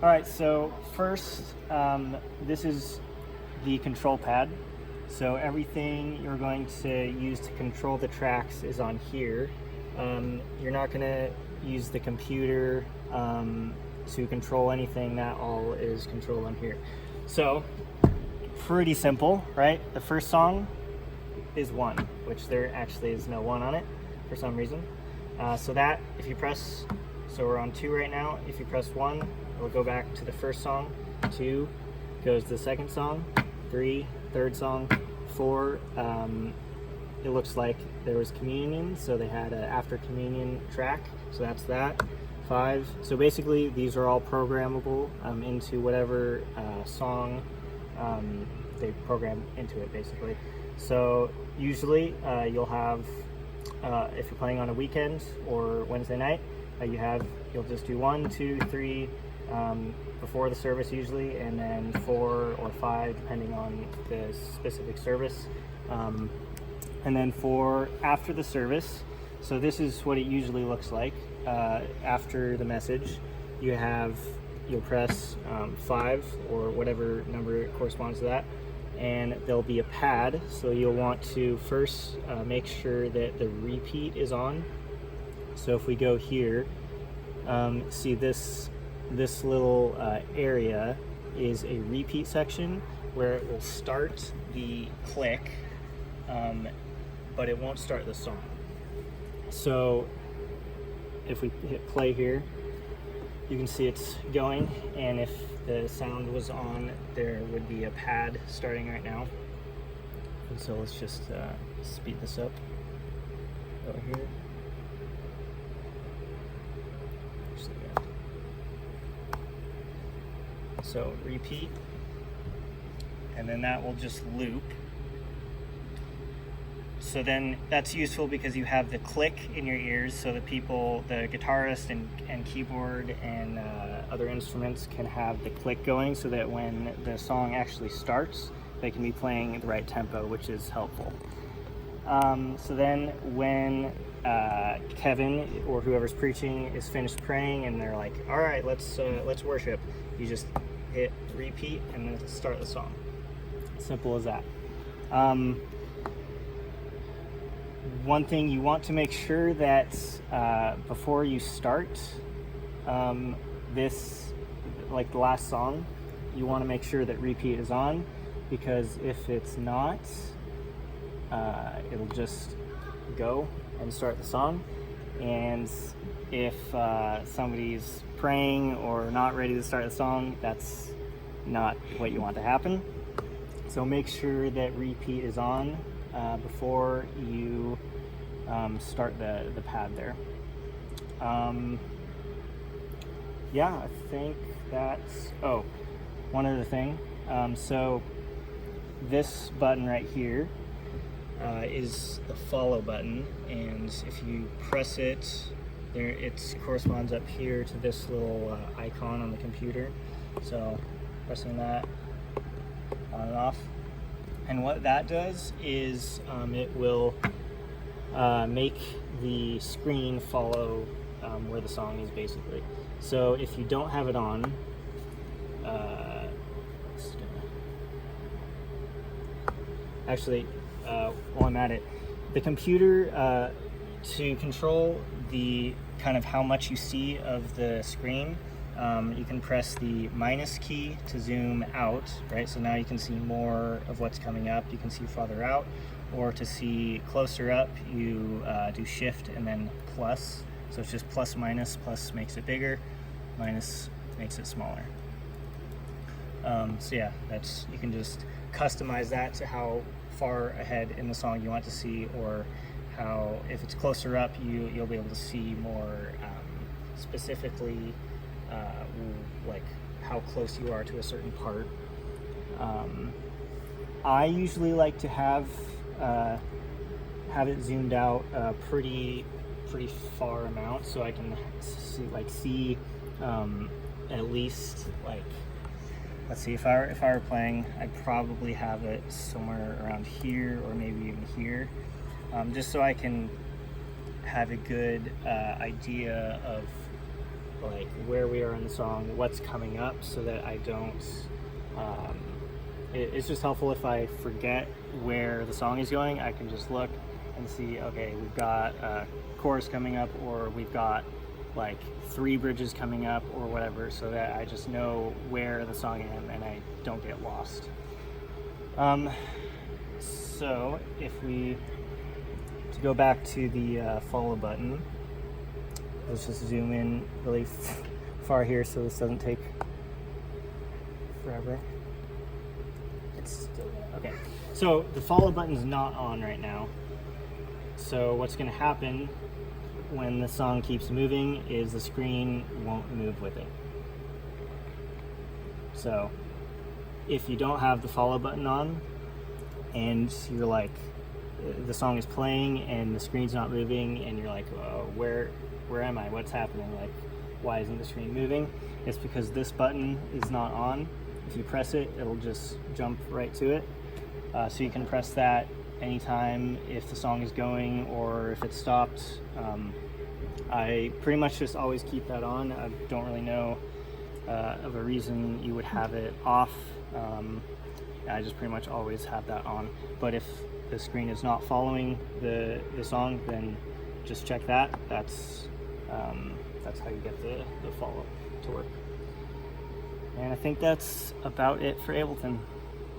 All right, so first, this is the control pad. So everything you're going to use to control the tracks is on here. You're not going to use the computer to control anything. That all is controlled on here. So pretty simple, right? The first song is 1, which there actually is no 1 on it for some reason. So that, if you press, so we're on 2 right now. If you press 1, it'll go back to the first song. 2 goes to the second song. 3, third song. 4, it looks like there was communion, so they had an after communion track, so that's that. 5, so basically these are all programmable into whatever song they program into it, basically. So usually you'll have, if you're playing on a weekend or Wednesday night, you'll just do 1, 2, 3 before the service usually, and then 4 or 5 depending on the specific service. And then for after the service, so this is what it usually looks like. After the message, you'll press 5 or whatever number corresponds to that, and there'll be a pad. So you'll want to first make sure that the repeat is on. So if we go here, see this little area is a repeat section where it will start the click, but it won't start the song. So if we hit play here, you can see it's going, and if the sound was on, there would be a pad starting right now. And so let's just speed this up over here. So repeat, and then that will just loop. So then that's useful because you have the click in your ears, so that people, the guitarist and keyboard and other instruments can have the click going, so that when the song actually starts, they can be playing the right tempo, which is helpful. So then when Kevin or whoever's preaching is finished praying and they're like, all right, let's worship, you just hit repeat and then start the song. Simple as that. One thing you want to make sure that before you start this, like the last song, you want to make sure that repeat is on, because if it's not, it'll just go and start the song. And if somebody's praying or not ready to start the song, that's not what you want to happen. So make sure that repeat is on before you start the pad there. Yeah, I think that's, oh, one other thing. So this button right here is the follow button, and if you press it, there it corresponds up here to this little icon on the computer. So pressing that on and off, and what that does is it will make the screen follow where the song is, basically. So if you don't have it on, actually, while I'm at it, the computer, to control the kind of how much you see of the screen, you can press the minus key to zoom out, right? So now you can see more of what's coming up. You can see farther out, or to see closer up, you do shift and then plus. So it's just plus minus. Plus makes it bigger, minus makes it smaller. So yeah, you can just customize that to how far ahead in the song you want to see, or how, if it's closer up, you'll be able to see more specifically, like how close you are to a certain part. I usually like to have it zoomed out pretty far amount, so I can see at least, like, let's see, if I were playing, I'd probably have it somewhere around here, or maybe even here, just so I can have a good idea of like where we are in the song, what's coming up, so that I don't it's just helpful if I forget where the song is going. I can just look and see, okay, we've got a chorus coming up, or we've got like 3 bridges coming up, or whatever, so that I just know where the song is and I don't get lost. So if we, to go back to the follow button, let's just zoom in really far here so this doesn't take forever. It's still okay. So the follow button is not on right now. So what's going to happen when the song keeps moving is the screen won't move with it. So if you don't have the follow button on and you're like, the song is playing and the screen's not moving, and you're like, oh, where am I? What's happening? Like, why isn't the screen moving? It's because this button is not on. If you press it, it'll just jump right to it. So you can press that anytime if the song is going or if it's stopped. I pretty much just always keep that on. I don't really know of a reason you would have it off. I just pretty much always have that on. But if the screen is not following the song, then just check that. That's how you get the follow to work. And I think that's about it for Ableton.